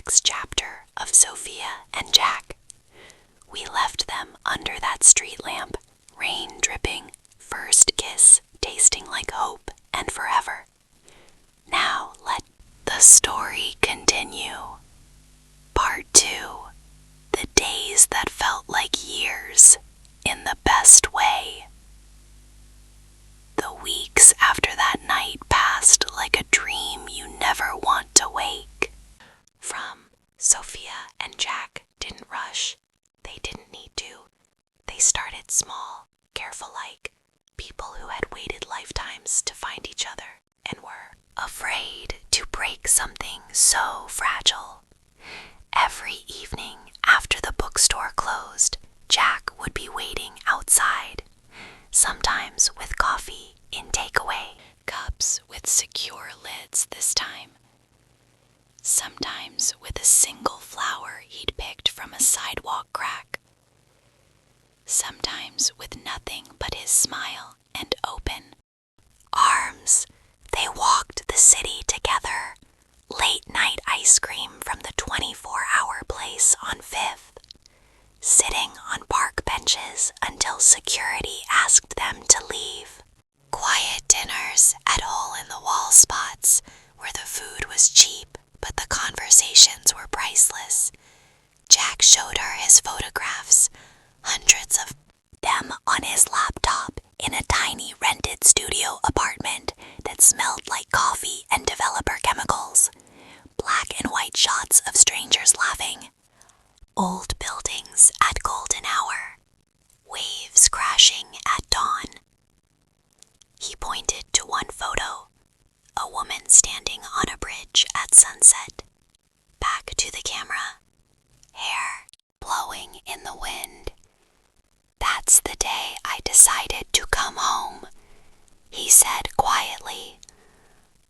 next chapter of Sophia and Jack. We left them under that street lamp, rain dripping, first kiss tasting like hope and forever. Now let the story continue. Part 2. The days that felt like years, in the best way. The weeks after that night passed like a dream you never want to wake. From Sophia and Jack didn't rush. They didn't need to. They started small, careful-like, people who had waited lifetimes to find each other and were afraid to break something so fragile. Every evening after the bookstore closed, Jack would be waiting outside, sometimes with coffee in takeaway, cups with secure lids this time, sometimes with a single flower he'd picked from a sidewalk crack, sometimes with nothing but his smile and open arms. They walked the city together, late-night ice cream from the 24-hour place on 5th, sitting on park benches until security asked them to leave, quiet dinners at hole-in-the-wall spots where the food was cheap but the conversations were priceless. Jack showed her his photographs, hundreds of them on his laptop in a tiny rented studio apartment that smelled like coffee and developer chemicals, black and white shots of strangers laughing, old buildings at golden hour, waves crashing at dawn. He pointed to one photo, a woman standing on a bridge at sunset, back to the camera, hair blowing in the wind. "That's the day I decided to come home," he said quietly.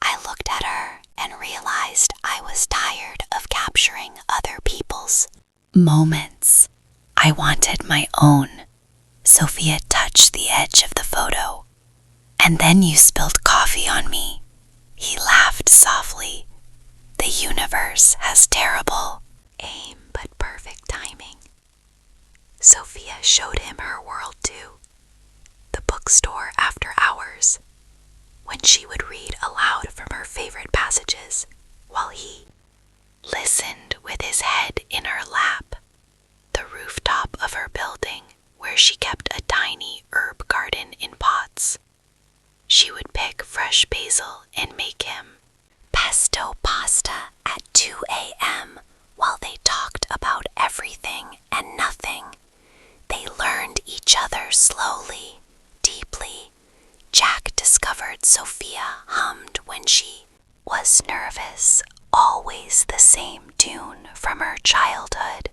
I looked at her and realized I was tired of capturing other people's moments. I wanted my own. Sophia touched the edge of the photo. "And then you spilled coffee on me." He laughed softly. "The universe has terrible aim but perfect timing." Sophia showed him her world too. The bookstore after hours, when she would read aloud from her favorite passages, while he listened with his head in her lap. The rooftop of her building, where she kept a tiny herb garden in pots. She would pick fresh basil and make him pesto pasta at 2 a.m. while they talked about everything and nothing. They learned each other slowly, deeply. Jack discovered Sophia hummed when she was nervous, always the same tune from her childhood.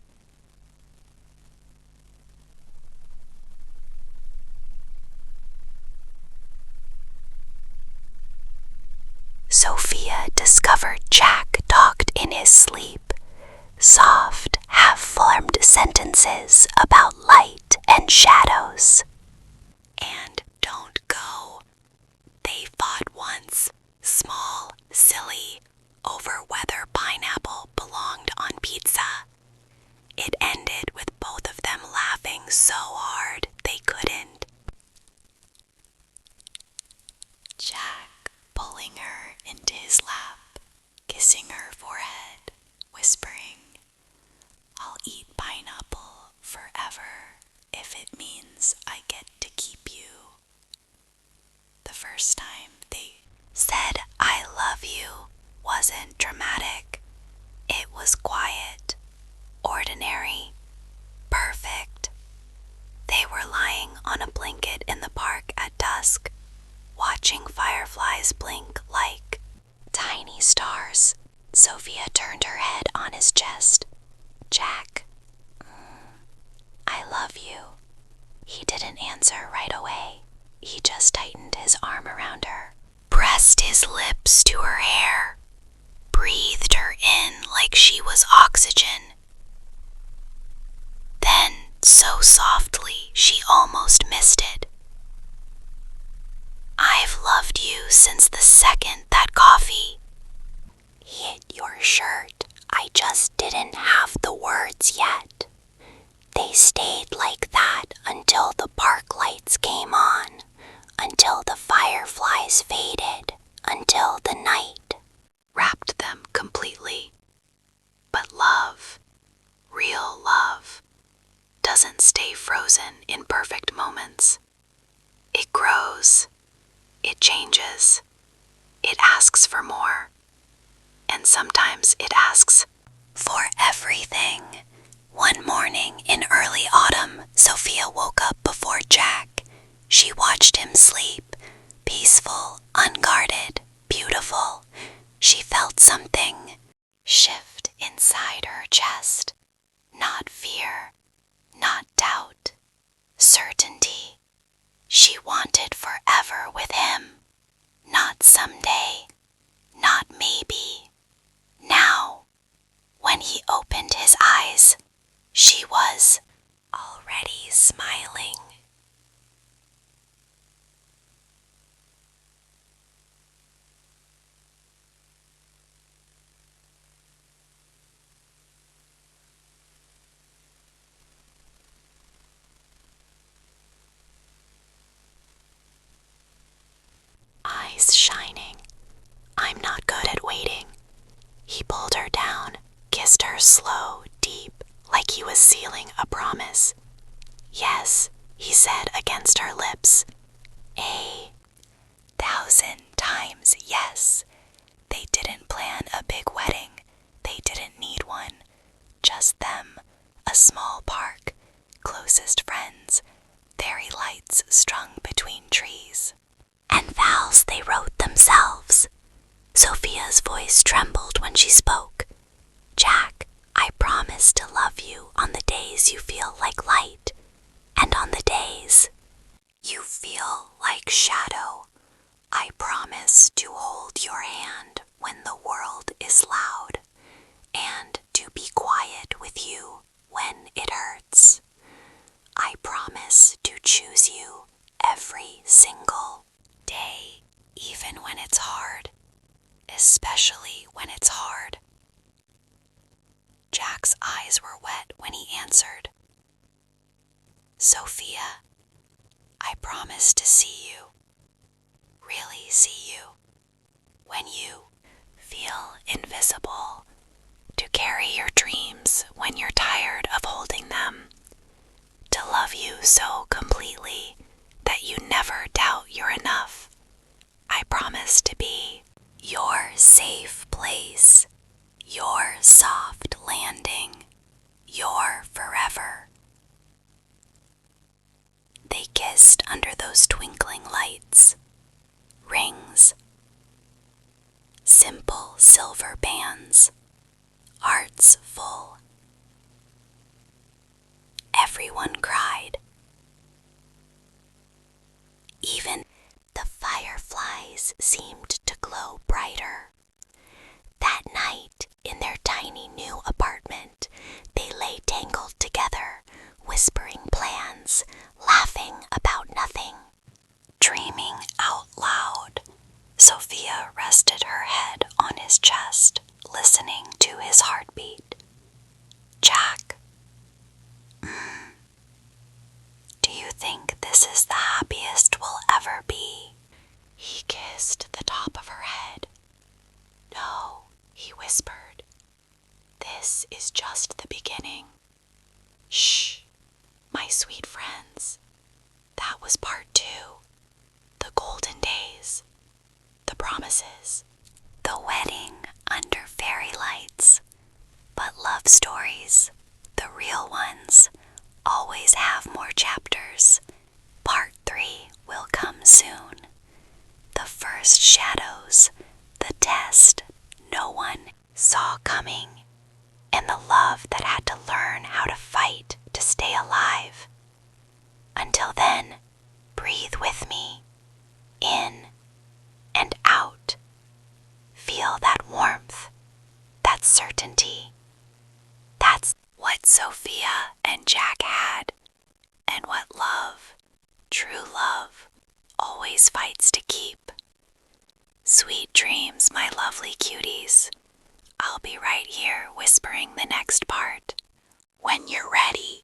Sophia discovered Jack talked in his sleep, soft, half-formed sentences about light and shadows. "And don't go." They fought once, small, silly, over whether pineapple belonged on pizza. It ended with both of them laughing so hard they couldn't. Jack pulling her into his lap, kissing her forehead, whispering, "I'll eat pineapple forever if it means I get to keep you." The first time they said "I love you" wasn't dramatic. It was quiet, ordinary, perfect. They were lying on a blanket in the park at dusk, watching fireflies blink like tiny stars. Sophia turned her head on his chest. "Jack, I love you." He didn't answer right away. He just tightened his arm around her, pressed his lips to her hair, breathed her in like she was oxygen. Then, so softly she almost missed it, "I've loved you since the second that coffee hit your shirt. I just and sometimes it asks for everything. One morning in early autumn, Sophia woke up before Jack. She watched him sleep, peaceful, unguarded, beautiful. She felt something shift inside her chest. Not fear, not doubt, certainty. She wanted forever with him. Not someday, not maybe. Now, when he opened his eyes, she was already smiling. Eyes shining. I'm not good at waiting. He pulled her down, kissed her slow, deep, like he was sealing a promise. Yes, he said against her lips. 1,000 times yes. They didn't plan a big wedding. They didn't need one. Just them, a small park, closest friends, fairy lights strung between trees. And vows they wrote themselves. Sophia's voice trembled when she spoke. Jack, I promise to love you on the days you feel like light, and on the days you feel like shadow. I promise to hold your hand when the world is loud, and to be quiet with you when it hurts. I promise to choose you every single day, even when it's hard, especially when it's hard. Jack's eyes were wet when he answered. Sophia, I promise to see you, really see you, when you feel invisible, to carry your dreams when you're tired of holding them, to love you so completely that you never doubt you're enough. I promise to be your safe place, your soft landing, your forever. They kissed under those twinkling lights. Rings, simple silver bands, hearts full. Everyone cried. Even the fireflies seemed to glow brighter. That night, in their tiny new apartment, they lay tangled together, whispering plans, laughing about nothing, dreaming out loud. Sophia rested her head on his chest, listening to his heartbeat. Jack, do you think this is the happiest we'll ever be? He kissed the top of her head. No, he whispered. This is just the beginning. Shh, my sweet friends. That was part 2. The golden days. The promises. The wedding under fairy lights. But love stories, the real ones, always have more chapters. Part 3 will come soon. The first shadows, the test no one saw coming, and the love that had to learn how to fight to stay alive. Until then, breathe with me, in and out. Feel that warmth, that certainty. That's what Sophia and Jack had, and what love, true love, always fights to keep. Sweet dreams, my lovely cuties. I'll be right here whispering the next part. When you're ready,